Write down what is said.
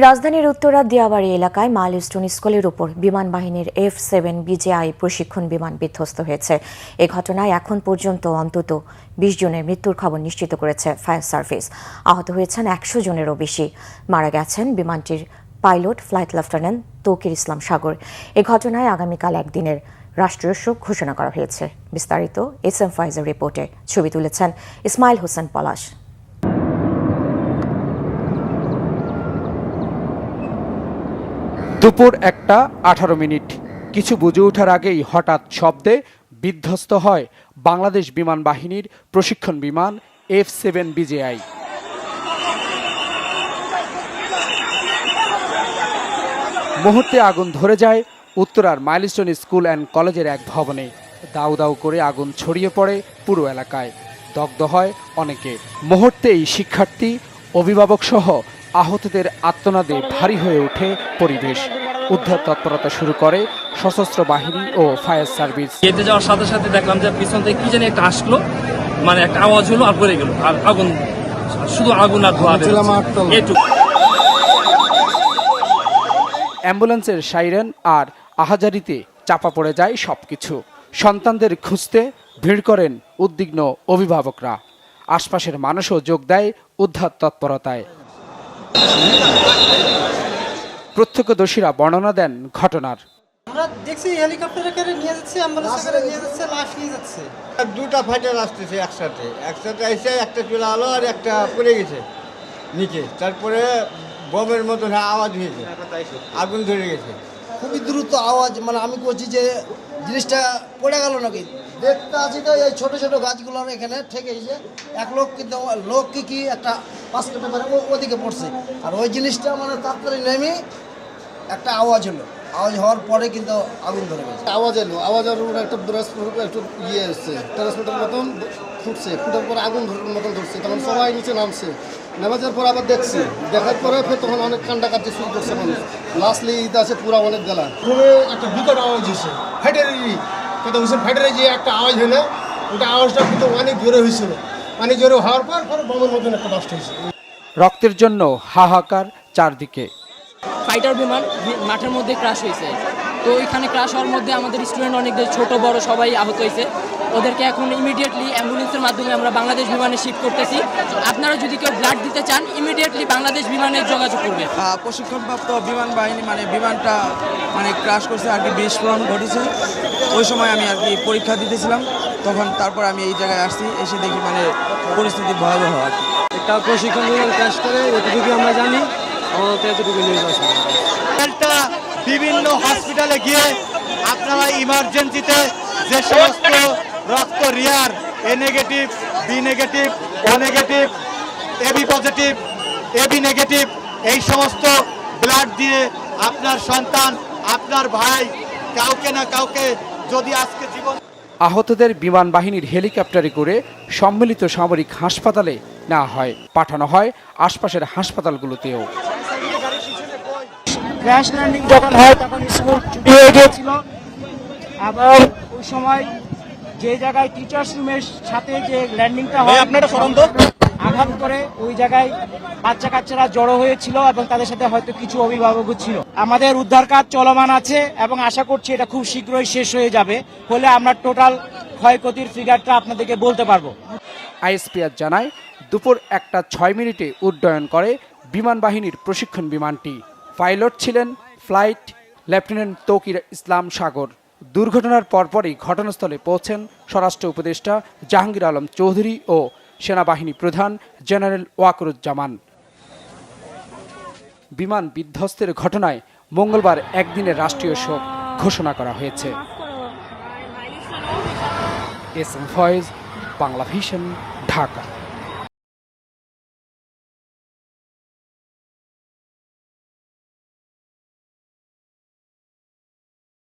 রাজধানীর উত্তরা দিয়াবাড়ি এলাকায় মাইলস্টোন স্কুলের উপর বিমান বাহিনীর F-7 BJI প্রশিক্ষণ বিমান বিধ্বস্ত হয়েছে। এ ঘটনায় এখন পর্যন্ত অন্তত 20 জনের মৃত্যুর খবর নিশ্চিত করেছে ফায়ার সার্ভিস। আহত হয়েছেন 100 জনেরও বেশি। মারা গেছেন বিমানটির পাইলট ফ্লাইট লেফটেন্যান্ট তৌকির ইসলাম সাগর। এ ঘটনায় আগামীকাল একদিনের রাষ্ট্রীয় শোক ঘোষণা করা হয়েছে। বিস্তারিত SM ফাইজের রিপোর্টে। ছবি তুলেছেন ইসমাইল হোসেন পলাশ। দুপুর 1:18 কিছু বুঝে ওঠার আগেই হঠাৎ শব্দে বিধ্বস্ত হয় বাংলাদেশ বিমান বাহিনীর প্রশিক্ষণ বিমান F-7 BJI। মুহূর্তে আগুন ধরে যায় উত্তরার মাইলস্টোন স্কুল অ্যান্ড কলেজের এক ভবনে। দাউ দাউ করে আগুন ছড়িয়ে পড়ে পুরো এলাকায়। দগ্ধ হয় অনেকে। মুহূর্তেই শিক্ষার্থী, অভিভাবক সহ আহতদের আর্তনাদে ভারী হয়ে ওঠে পরিবেশ। উদ্ধার তৎপরতা শুরু করে সশস্ত্র বাহিনী ও ফায়ার সার্ভিস। যেতে যাওয়ার সাথে সাথে দেখলাম যে পিছন থেকে কি জানি একটা আসলো, মানে একটা আওয়াজ হলো আর পড়ে গেল, আর আগুন, শুধু আগুন আর ধোঁয়া। অ্যাম্বুলেন্সের সাইরেন আর আহাজারিতে চাপা পড়ে যায় সবকিছু। সন্তানদের খুঁজতে ভিড় করেন উদ্বিগ্ন অভিভাবকরা। আশপাশের মানুষও যোগ দেয় উদ্ধার তৎপরতায়। প্রত্যক্ষদর্শীরা বর্ণনা দেন ঘটনার। আমরা দেখছি হেলিকপ্টারে করে নিয়ে যাচ্ছে, অ্যাম্বুলেন্সে করে নিয়ে যাচ্ছে, লাশ নিয়ে যাচ্ছে। দুটা ফাইটার আসতেছে একসাথে এসে একটা চলে আলো আর একটা পড়ে গেছে নিচে। তারপরে বোমের মতন আওয়াজ হয়েছে, আগুন ধরে গেছে। খুবই দ্রুত আওয়াজ, মানে আমি বলছি যে জিনিসটা পড়ে গেল নাকি। দেখতে আছি তো এই ছোট ছোট গাছগুলোর এখানে ঠেকে যে এক লোক, কিন্তু লোক কি একটা 5 কাটা মানে ওদিকে পড়ছে। আর ওই জিনিসটা মানে তাড়াতাড়ি নেমে একটা আওয়াজ হলো, আওয়াজ হওয়ার পরে কিন্তু আগুন ধরে গেছে। আওয়াজ এলো, আওয়াজের উপরে একটা একটু ইয়ে এসছে, ট্রান্সমিটার মতন ফুটছে, ফুটার পরে আগুন মতন ধরছে। তখন সবাই নিচে নামছে, নামাজের পর আবার দেখছি, দেখার পরে ফের তখন অনেক কান্ডাকাটি শুরু করছে মানুষ। লাস্টলি ঈদ আছে পুরা অনেক গেলা। খুবই একটা বিকট আওয়াজ হয়েছে, ফাইটারেরই কথা বলছেন। ফাইটারে যে একটা আওয়াজ হলো, ওটা আওয়াজটা কিন্তু অনেক জোরে হয়েছিল। অনেক জোরে হওয়ার পর বোমের মতন একটা নষ্ট হয়েছে। রক্তের জন্য হাহাকার চারদিকে। ফাইটার বিমান মাঠের মধ্যে ক্রাশ হয়েছে, তো ওইখানে ক্রাশ হওয়ার মধ্যে আমাদের স্টুডেন্ট অনেকদের ছোট বড় সবাই আহত হয়েছে। ওদেরকে এখন ইমিডিয়েটলি অ্যাম্বুলেন্সের মাধ্যমে আমরা বাংলাদেশ বিমানে শিফট করতেছি। আপনারা যদি কেউ ব্লাড দিতে চান ইমিডিয়েটলি বাংলাদেশ বিমানে যোগাযোগ করবেন। প্রশিক্ষণপ্রাপ্ত বিমান বাহিনী বিমানটা ক্রাশ করছে আর কি, বিস্ফোরণ ঘটেছে। ওই সময় আমি আর কি পরীক্ষা দিতেছিলাম, তখন তারপর আমি এই জায়গায় আসছি, এসে দেখি পরিস্থিতি ভয়াবহ আর কি। একটা প্রশিক্ষণ বিমান ক্রাশ করে, এতটুকু আমরা জানি, আমাদের এতটুকু নিউজ আছে। বিভিন্ন হসপিটালে গিয়ে আপনারা ইমার্জেন্সিতে যে সমস্ত রক্ত রিয়ার, A negative, B negative, O negative, AB positive, AB negative, এই সমস্ত ব্লাড দিয়ে আপনার সন্তান, আপনার ভাই, কাউকে না কাউকে যদি আজকে জীবন। আহতদের বিমান বাহিনীর হেলিকপ্টারে করে সম্মিলিত সামরিক হাসপাতালে নেওয়া হয়, পাঠানো হয় আশপাশের হাসপাতালগুলোতেও। ক্র্যাশ ল্যান্ডিং যখন হয় তখন স্কুল ছুটি হয়ে গিয়েছিল, এবং ওই সময় যে জায়গায় টিচার্স রুমের সাথে যে ল্যান্ডিংটা হয়, আপনারা সরন্ত আঘাত করে ওই জায়গায় বাচ্চা কাচ্চারা জড়ো হয়েছিল এবং তাদের সাথে হয়তো কিছু অভিভাবকও ছিল। আমাদের উদ্ধার কাজ চলমান আছে এবং আশা করছি এটা খুব শীঘ্রই শেষ হয়ে যাবে, ফলে আমরা টোটাল ক্ষয়ক্ষতির ফিগারটা আপনাদেরকে বলতে পারবো। ISPR জানায় দুপুর 1:06 উড্ডয়ন করে বিমান বাহিনীর প্রশিক্ষণ বিমানটি। পাইলট ছিলেন ফ্লাইট লেফটেন্যান্ট তৌকির ইসলাম সাগর। দুর্ঘটনার পরপরই ঘটনাস্থলে পৌঁছেন স্বরাষ্ট্র উপদেষ্টা জাহাঙ্গীর আলম চৌধুরী ও সেনাবাহিনী প্রধান জেনারেল ওয়াকরুজ্জামান। বিমান বিধ্বস্তের ঘটনায় মঙ্গলবার একদিনের রাষ্ট্রীয় শোক ঘোষণা করা হয়েছে। SM Foyez, Bangla Vision, Dhaka.